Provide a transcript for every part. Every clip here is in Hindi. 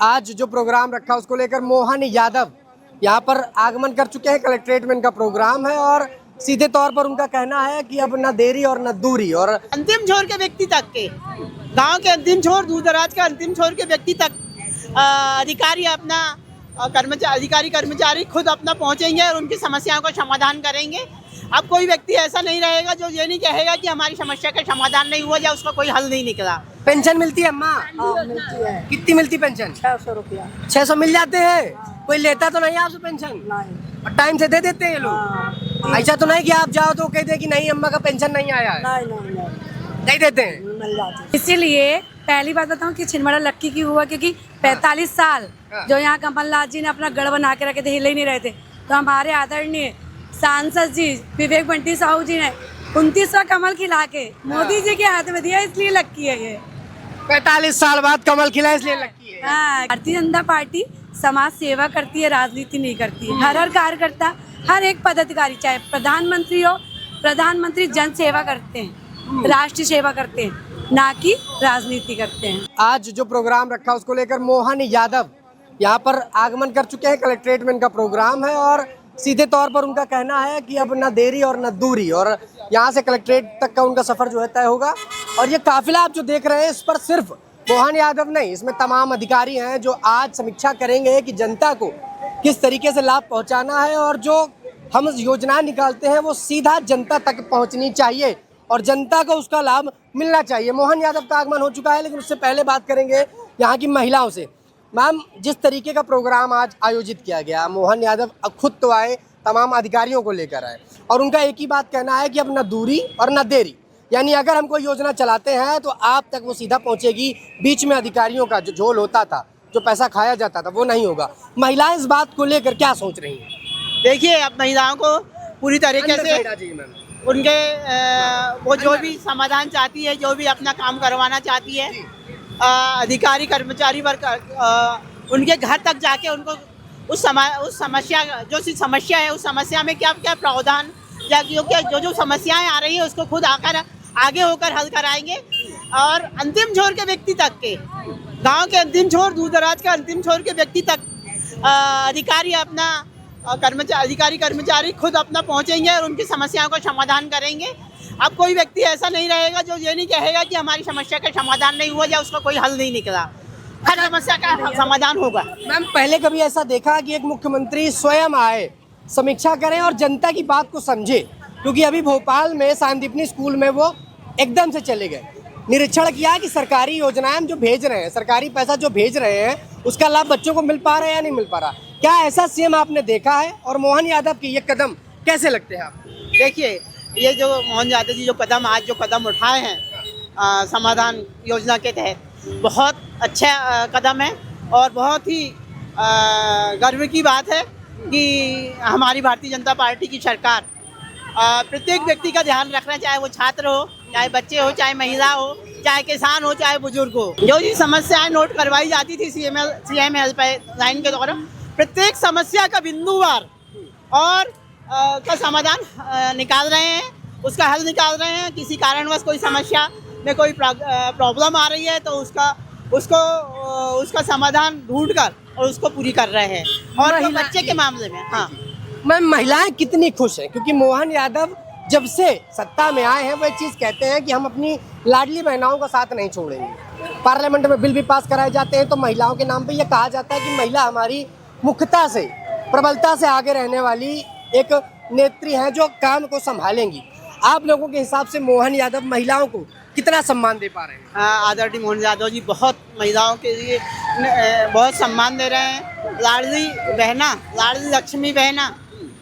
आज जो प्रोग्राम रखा उसको लेकर मोहन यादव यहाँ पर आगमन कर चुके हैं। कलेक्ट्रेट में इनका प्रोग्राम है और सीधे तौर पर उनका कहना है कि अब न देरी और न दूरी और अंतिम छोर के व्यक्ति तक के, गांव के अंतिम छोर, दूर दराज के अंतिम छोर के व्यक्ति तक अधिकारी अपना अधिकारी कर्मचारी खुद अपना पहुंचेंगे और उनकी समस्याओं का समाधान करेंगे। अब कोई व्यक्ति ऐसा नहीं रहेगा जो ये नहीं कहेगा कि हमारी समस्या का समाधान नहीं हुआ या उसका कोई हल नहीं निकला। पेंशन मिलती है अम्मा? मिलती है। कितनी मिलती पेंशन? 600 रुपया। 600 मिल जाते हैं? कोई लेता तो नहीं आपसे पेंशन? नहीं। और टाइम से दे देते हैं ये लोग? ऐसा तो नहीं कि आप जाओ तो कहते हैं कि नहीं अम्मा का पेंशन नहीं आया है? नहीं देते हैं? मिल जाती है। इसीलिए पहली बात बताऊं कि छिंदवाड़ा लक्की की हुआ, क्योंकि 45 साल जो यहाँ कमलनाथ जी ने अपना गढ़ बना के रखे थे, हिले ही नहीं रहे थे, तो हमारे आदरणीय सांसद जी विवेक बंटी साहू जी ने 29वां कमल खिला के मोदी जी के हाथ में दिया, इसलिए लक्की है ये। 45 साल बाद कमल खिला इसलिए लक्की है। हाँ, भारतीय जनता पार्टी समाज सेवा करती है, राजनीति नहीं करती है। हर कार्यकर्ता, हर एक पदाधिकारी, चाहे प्रधानमंत्री हो, प्रधानमंत्री जन सेवा करते हैं, राष्ट्र सेवा करते हैं, ना कि राजनीति करते हैं। आज जो प्रोग्राम रखा उसको लेकर मोहन यादव यहाँ पर आगमन कर चुके हैं। कलेक्ट्रेट में इनका प्रोग्राम है और सीधे तौर पर उनका कहना है कि अब न देरी और न दूरी और यहाँ से कलेक्ट्रेट तक का उनका सफर जो है तय होगा। और ये काफिला आप जो देख रहे हैं इस पर सिर्फ मोहन यादव नहीं, इसमें तमाम अधिकारी हैं जो आज समीक्षा करेंगे कि जनता को किस तरीके से लाभ पहुँचाना है और जो हम योजना निकालते हैं वो सीधा जनता तक पहुँचनी चाहिए और जनता को उसका लाभ मिलना चाहिए। मोहन यादव का आगमन हो चुका है, लेकिन उससे पहले बात करेंगे यहाँ की महिलाओं से। मैम, जिस तरीके का प्रोग्राम आज आयोजित किया गया, मोहन यादव खुद तो आए, तमाम अधिकारियों को लेकर आए और उनका एक ही बात कहना है कि अब न दूरी और न देरी, यानी अगर हम कोई योजना चलाते हैं तो आप तक वो सीधा पहुंचेगी। बीच में अधिकारियों का जो झोल होता था, जो पैसा खाया जाता था, वो नहीं होगा। महिलाएं इस बात को लेकर क्या सोच रही हैं? देखिए, अब महिलाओं को पूरी तरीके से उनके वो जो भी समाधान चाहती है, जो भी अपना काम करवाना चाहती है, अधिकारी कर्मचारी वर्ग उनके घर तक जाके उनको उस समस्या, जो सी समस्या है, उस समस्या में क्या क्या प्रावधान या जो समस्याएं आ रही है उसको खुद आकर आगे होकर हल कराएंगे और अंतिम छोर के व्यक्ति तक के, गांव के अंतिम छोर, दूर दराज के अंतिम छोर के व्यक्ति तक अधिकारी अपना अधिकारी कर्मचारी खुद अपना पहुंचेंगे और उनकी समस्याओं का समाधान करेंगे। अब कोई व्यक्ति ऐसा नहीं रहेगा जो ये नहीं कहेगा कि हमारी समस्या का समाधान नहीं हुआ या उसका कोई हल नहीं निकला। हर समस्या का समाधान होगा। मैम, पहले कभी ऐसा देखा कि एक मुख्यमंत्री स्वयं आए, समीक्षा करें और जनता की बात को समझे? क्योंकि अभी भोपाल में सांदीपनी स्कूल में वो एकदम से चले गए, निरीक्षण किया कि सरकारी योजनाएं जो भेज रहे हैं, सरकारी पैसा जो भेज रहे हैं, उसका लाभ बच्चों को मिल पा रहा है या नहीं मिल पा रहा। क्या ऐसा सीएम आपने देखा है और मोहन यादव के ये कदम कैसे लगते हैं आपको? देखिए, ये जो मोहन यादव जी आज जो कदम उठाए हैं समाधान योजना के तहत, बहुत अच्छा कदम है और बहुत ही गर्व की बात है कि हमारी भारतीय जनता पार्टी की सरकार प्रत्येक व्यक्ति का ध्यान रखना, चाहे वो छात्र हो, चाहे बच्चे हो, चाहे महिला हो, चाहे किसान हो, चाहे बुजुर्ग हो। जो भी समस्याएं नोट करवाई जाती थी सीएम हेल्पलाइन के द्वारा, प्रत्येक समस्या का बिंदुवार और का समाधान निकाल रहे हैं, उसका हल निकाल रहे हैं। किसी कारणवश कोई समस्या में कोई प्रॉब्लम आ रही है तो उसका समाधान ढूंढकर और उसको पूरी कर रहे हैं। और बच्चे के मामले में, हाँ मैम, महिलाएं कितनी खुश हैं? क्योंकि मोहन यादव जब से सत्ता में आए हैं वो चीज़ कहते हैं कि हम अपनी लाडली बहनाओं का साथ नहीं छोड़ेंगे। पार्लियामेंट में बिल भी पास कराए जाते हैं तो महिलाओं के नाम पे ये कहा जाता है कि महिला हमारी मुख्यता से, प्रबलता से आगे रहने वाली एक नेत्री हैं जो काम को संभालेंगी। आप लोगों के हिसाब से मोहन यादव महिलाओं को कितना सम्मान दे पा रहे हैं? आदरणीय मोहन यादव जी बहुत महिलाओं के लिए बहुत सम्मान दे रहे हैं। लाडली बहना, लाडली लक्ष्मी बहना,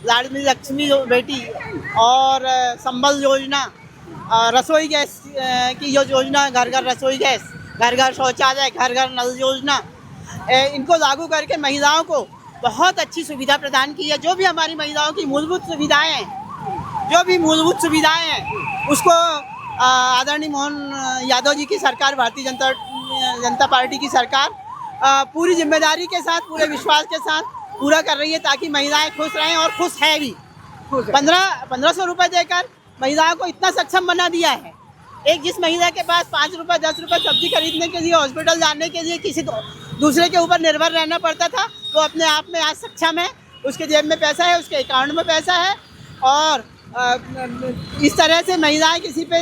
लाडली लक्ष्मी बेटी और संबल योजना, रसोई गैस की जो योजना, घर घर रसोई गैस, घर घर शौचालय, घर घर नल योजना, इनको लागू करके महिलाओं को बहुत अच्छी सुविधा प्रदान की है। जो भी हमारी महिलाओं की मूलभूत सुविधाएं हैं, उसको आदरणीय मोहन यादव जी की सरकार, भारतीय जनता पार्टी की सरकार पूरी जिम्मेदारी के साथ, पूरे विश्वास के साथ पूरा कर रही है ताकि महिलाएं खुश रहें और खुश है भी। 1500 रुपये देकर महिलाओं को इतना सक्षम बना दिया है। एक जिस महिला के पास 5 रुपये 10 रुपये सब्जी खरीदने के लिए, हॉस्पिटल जाने के लिए, किसी दूसरे के ऊपर निर्भर रहना पड़ता था, वो अपने आप में आज सक्षम है, उसके जेब में पैसा है, उसके अकाउंट में पैसा है और इस तरह से महिलाएं किसी पे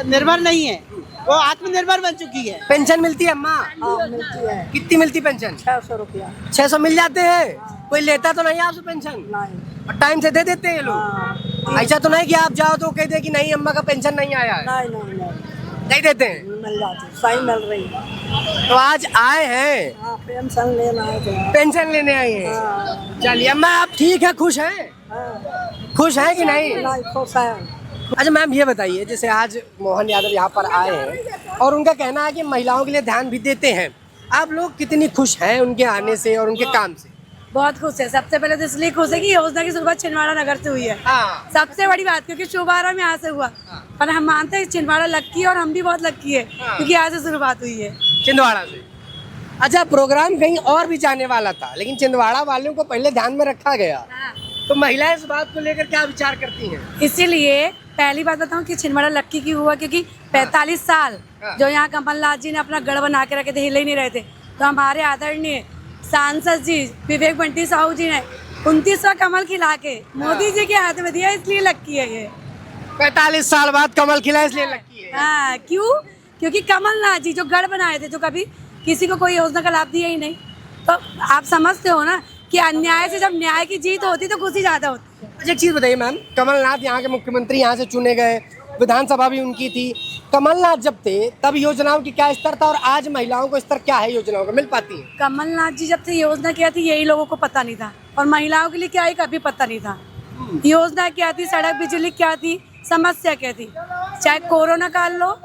निर्भर नहीं है, वो आत्मनिर्भर बन चुकी है। पेंशन मिलती है अम्मा? हाँ, मिलती है कितनी मिलती पेंशन? 600 रुपया। 600 मिल जाते हैं? कोई लेता तो नहीं आपसे पेंशन? नहीं और टाइम से दे देते हैं ये लोग? ऐसा तो नहीं कि आप जाओ तो कहते हैं कि नहीं अम्मा का पेंशन नहीं आया है? नहीं नहीं नहीं नहीं देते हैं? मिल जाती, सही मिल रही है। तो आज आए हैं, हाँ, पेंशन लेना है। पेंशन लेने आए हैं। हाँ, चलिए अम्मा आप ठीक है, खुश हैं? हाँ, खुश हैं कि नहीं? नहीं खुश है। अच्छा मैम ये बताइए, जैसे आज मोहन यादव यहाँ पर आए हैं और उनका कहना है कि महिलाओं के लिए ध्यान भी देते हैं, आप लोग कितनी खुश हैं उनके आने से और उनके काम से? बहुत खुश है। सबसे पहले तो इसलिए खुश है कि योजना की शुरुआत छिंदवाड़ा नगर से हुई है, हाँ। सबसे बड़ी बात, क्योंकि शुभारा में यहाँ से हुआ। पर हम मानते हैं छिंदवाड़ा लक्की है और हम भी बहुत लक्की है क्योंकि यहाँ से शुरुआत हुई है, छिंदवाड़ा से। अच्छा प्रोग्राम कहीं और भी जाने वाला था लेकिन छिंदवाड़ा वालों को पहले ध्यान में रखा गया, तो महिलाएं इस बात को लेकर क्या विचार करती हैं? इसीलिए पहली बात बताऊँ कि छिंदवाड़ा लक्की की हुआ क्योंकि 45 साल जो यहाँ कमलनाथ जी ने अपना गढ़ बना के रखे थे, हिले ही नहीं रहे थे, तो हमारे आदरणीय सांसद जी विवेक बंटी साहू जी ने 29वां कमल खिला के मोदी जी के हाथ में दिया, इसलिए लक्की है ये। 45 साल बाद कमल खिला इसलिए लकी है। हाँ, क्यों? क्योंकि कमलनाथ जी जो गढ़ बनाए थे, जो कभी किसी को कोई योजना का लाभ दिया ही नहीं, तो आप समझते हो ना कि अन्याय से जब न्याय की जीत होती तो खुशी ज्यादा होती है। अच्छा एक चीज बताइए मैम, कमलनाथ यहाँ के मुख्यमंत्री यहाँ से चुने गए, विधानसभा भी उनकी थी, कमलनाथ जब थे तब योजनाओं की क्या स्तर था और आज महिलाओं को स्तर क्या है, योजनाओं का मिल पाती है? कमलनाथ जी जब से योजना क्या थी यही लोगों को पता नहीं था, और महिलाओं के लिए क्या है कभी पता नहीं था। योजना क्या थी, सड़क बिजली क्या थी, समस्या क्या थी, चाहे कोरोना काल लो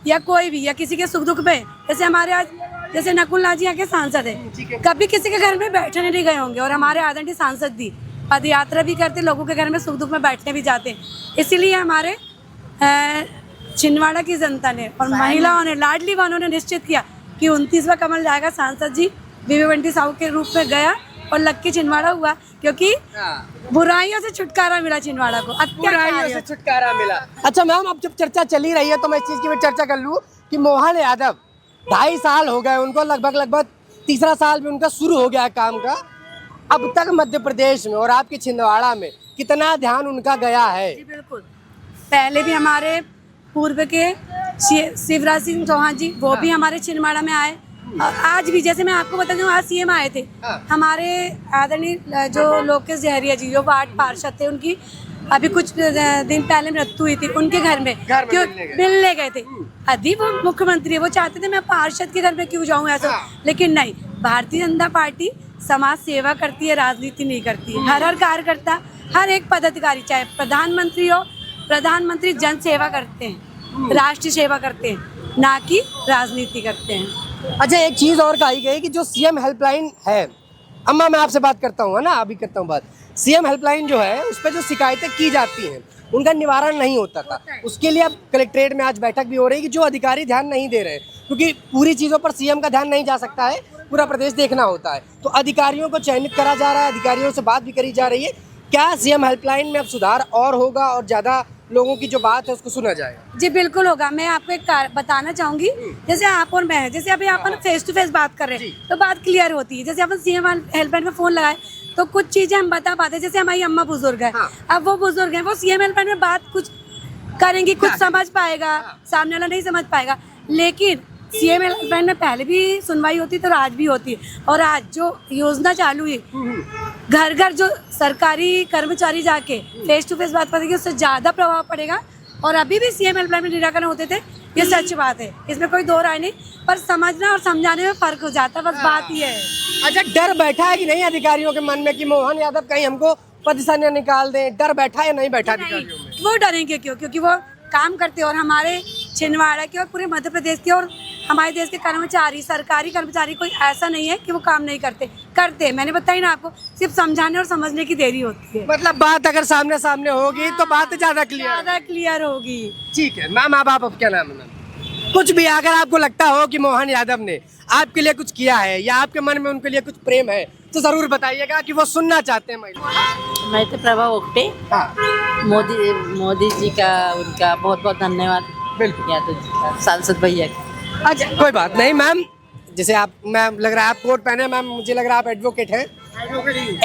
या कोई भी, या किसी के सुख दुख में, जैसे हमारे आज जैसे नकुल नाथ जी यहाँ के सांसद है, कभी किसी के घर में बैठने नहीं गए होंगे, और हमारे आदरणीय सांसद भी पद यात्रा भी करते, लोगों के घर में सुख दुख में बैठने भी जाते। इसीलिए हमारे छिंदवाड़ा की जनता ने और महिलाओं ने, लाडली बहनों ने निश्चित किया कि 29वां कमल जाएगा। सांसद जी विवेक बंटी साहू के रूप में गया और लक्की छिंदवाड़ा हुआ, क्योंकि बुराइयों से छुटकारा मिला छिंदवाड़ा को, बुराइयों से छुटकारा मिला। अच्छा मैम अब जब चर्चा चली रही है तो मैं इस चीज की भी चर्चा कर लूँ कि मोहन यादव 2.5 साल हो गए उनको, लगभग 3रा साल भी उनका शुरू हो गया काम का, अब तक मध्य प्रदेश में और आपके छिंदवाड़ा में कितना ध्यान उनका गया है? जी बिल्कुल, पहले भी हमारे पूर्व के शिवराज सिंह चौहान जी वो भी हमारे छिंदवाड़ा में आए, और आज भी जैसे मैं आपको बता दूं आज सीएम आए थे, हमारे आदरणीय जो लोकेश जहरिया जी जो वार्ड पार्षद थे, उनकी अभी कुछ दिन पहले मृत्यु हुई थी, उनके घर में क्यों मिलने गए थे। अभी वो मुख्यमंत्री है, वो चाहते थे मैं पार्षद के घर में क्यों जाऊं ऐसा, लेकिन नहीं, भारतीय जनता पार्टी समाज सेवा करती है, राजनीति नहीं करती है। हर कार्यकर्ता, हर एक पदाधिकारी, चाहे प्रधानमंत्री हो, प्रधानमंत्री जन सेवा करते हैं, राष्ट्रीय सेवा करते हैं, ना कि राजनीति करते हैं। अच्छा एक चीज और कही गई कि जो सीएम हेल्पलाइन है, अम्मा मैं आपसे बात करता हूँ, है ना, अभी करता हूँ बात, सीएम हेल्पलाइन जो है उस पर जो शिकायतें की जाती हैं उनका निवारण नहीं होता था, उसके लिए अब कलेक्ट्रेट में आज बैठक भी हो रही है कि जो अधिकारी ध्यान नहीं दे रहे, क्योंकि पूरी चीज़ों पर सीएम का ध्यान नहीं जा सकता है, पूरा प्रदेश देखना होता है, तो अधिकारियों को चयनित करा जा रहा है, अधिकारियों से बात भी करी जा रही है। क्या सीएम हेल्पलाइन में अब सुधार और होगा और ज़्यादा लोगों की जो बात है उसको सुना जाएगा? जी बिल्कुल होगा। मैं आपको एक बताना चाहूंगी, जैसे आप और मैं, जैसे अभी अपन फेस टू फेस बात कर रहे हैं तो बात क्लियर होती है। जैसे अपन सीएम हेल्पलाइन में फोन लगाए तो कुछ चीजें हम बता पाते हैं, जैसे हमारी अम्मा बुजुर्ग है, अब वो बुजुर्ग है, वो सीएम हेल्पलाइन में बात कुछ करेंगी, कुछ समझ पाएगा, सामने वाला नहीं समझ पाएगा, लेकिन सीएम हेल्पलाइन में पहले भी सुनवाई होती तो आज भी होती है। और आज जो योजना चालू है, घर घर जो सरकारी कर्मचारी जाके फेस टू फेस बात करेंगे उससे ज़्यादा प्रभाव पड़ेगा। और अभी भी सीएम हेल्पलाइन में निराकरण होते थे, ये सच बात है, इसमें कोई दो राय नहीं, पर समझना और समझाने में फर्क हो जाता है, बस बात ये है। अच्छा डर बैठा है कि नहीं अधिकारियों के मन में कि मोहन यादव कहीं हमको पद से न निकाल दें, डर बैठा या नहीं बैठा अधिकारियों में? वो डरेंगे क्यों? क्योंकि वो काम करते हैं, और हमारे छिंदवाड़ा के और पूरे मध्य प्रदेश के और हमारे देश के कर्मचारी, सरकारी कर्मचारी कोई ऐसा नहीं है कि वो काम नहीं करते। मैंने बताया ना आपको, सिर्फ समझाने और समझने की देरी होती है। मतलब बात अगर सामने सामने होगी तो बात ज्यादा क्लियर होगी। ठीक है मैम, आप क्या नाम है मैम? कुछ भी अगर आपको लगता हो कि मोहन यादव ने आपके लिए कुछ किया है या आपके मन में उनके लिए कुछ प्रेम है तो जरूर बताइएगा कि वो सुनना चाहते हैं महिला। मैं तो प्रभा ओक्टे। हाँ मोदी जी का उनका बहुत बहुत धन्यवाद, बिल्कुल यादव जी का, सांसद भैया का। अच्छा कोई बात नहीं मैम, जैसे आप, मैम लग रहा है आप कोट पहने, मैम मुझे लग रहा है आप एडवोकेट हैं।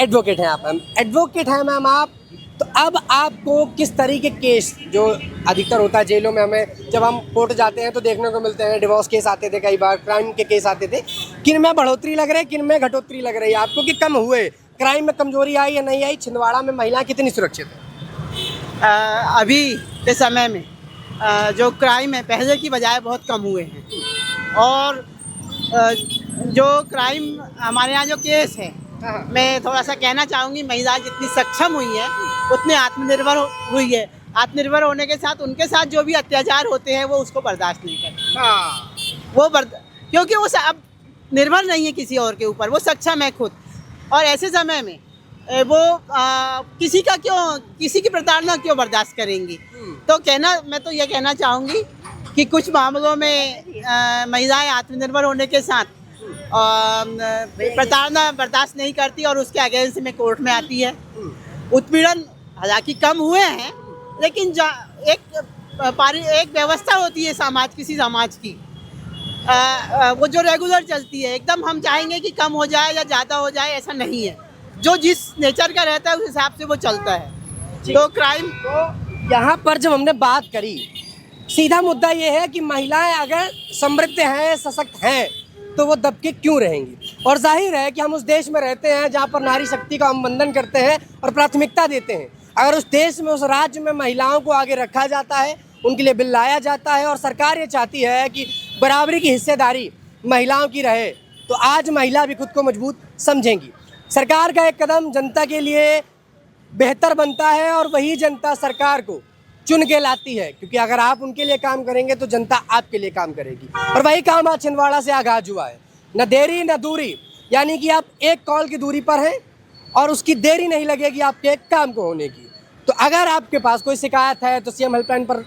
एडवोकेट हैं आप मैम, एडवोकेट हैं मैम आप। तो अब आपको किस तरीके केस जो अधिकतर होता है जेलों में, हमें जब हम कोर्ट जाते हैं तो देखने को मिलते हैं, डिवोर्स केस आते थे, कई बार क्राइम के केस आते थे, किन में बढ़ोतरी लग रही है, किन में घटोतरी लग रही है आपको, कि कम हुए, क्राइम में कमजोरी आई या नहीं आई, छिंदवाड़ा में महिलाएं कितनी सुरक्षित है? अभी के समय में जो क्राइम है पहले की बजाय बहुत कम हुए हैं, और जो क्राइम हमारे यहाँ जो केस है, मैं थोड़ा सा कहना चाहूँगी, महिलाएं जितनी सक्षम हुई है उतने आत्मनिर्भर हुई है। आत्मनिर्भर होने के साथ उनके साथ जो भी अत्याचार होते हैं वो उसको बर्दाश्त नहीं करती। वो क्योंकि वो अब निर्भर नहीं है किसी और के ऊपर, वो सक्षम है खुद। और ऐसे समय में वो किसी की प्रताड़ना क्यों बर्दाश्त करेंगी? तो मैं तो ये कहना चाहूँगी कि कुछ मामलों में महिलाएं आत्मनिर्भर होने के साथ प्रताड़ना बर्दाश्त नहीं करती और उसके अगेंस्ट में कोर्ट में आती है। उत्पीड़न हालांकि कम हुए हैं, लेकिन एक व्यवस्था होती है किसी समाज की, वो जो रेगुलर चलती है। एकदम हम चाहेंगे कि कम हो जाए या ज़्यादा हो जाए, ऐसा नहीं है। जो जिस नेचर का रहता है उस हिसाब से वो चलता है। तो क्राइम यहाँ पर जब हमने बात करी, सीधा मुद्दा ये है कि महिलाएं अगर समृद्ध हैं, सशक्त हैं, तो वो दबके क्यों रहेंगी? और जाहिर है कि हम उस देश में रहते हैं जहाँ पर नारी शक्ति का हम वंदन करते हैं और प्राथमिकता देते हैं। अगर उस देश में, उस राज्य में महिलाओं को आगे रखा जाता है, उनके लिए बिल लाया जाता है और सरकार ये चाहती है कि बराबरी की हिस्सेदारी महिलाओं की रहे, तो आज महिला भी खुद को मजबूत समझेंगी। सरकार का एक कदम जनता के लिए बेहतर बनता है और वही जनता सरकार को चुन के लाती है, क्योंकि अगर आप उनके लिए काम करेंगे तो जनता आपके लिए काम करेगी। और वही काम आज छिंदवाड़ा से आगाज हुआ है। न देरी न दूरी, यानी कि आप एक कॉल की दूरी पर हैं और उसकी देरी नहीं लगेगी आपके एक काम को होने की। तो अगर आपके पास कोई शिकायत है तो सीएम हेल्पलाइन पर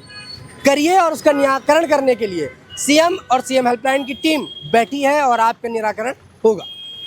करिए, और उसका निराकरण करने के लिए सीएम और सीएम हेल्पलाइन की टीम बैठी है और आपका निराकरण होगा।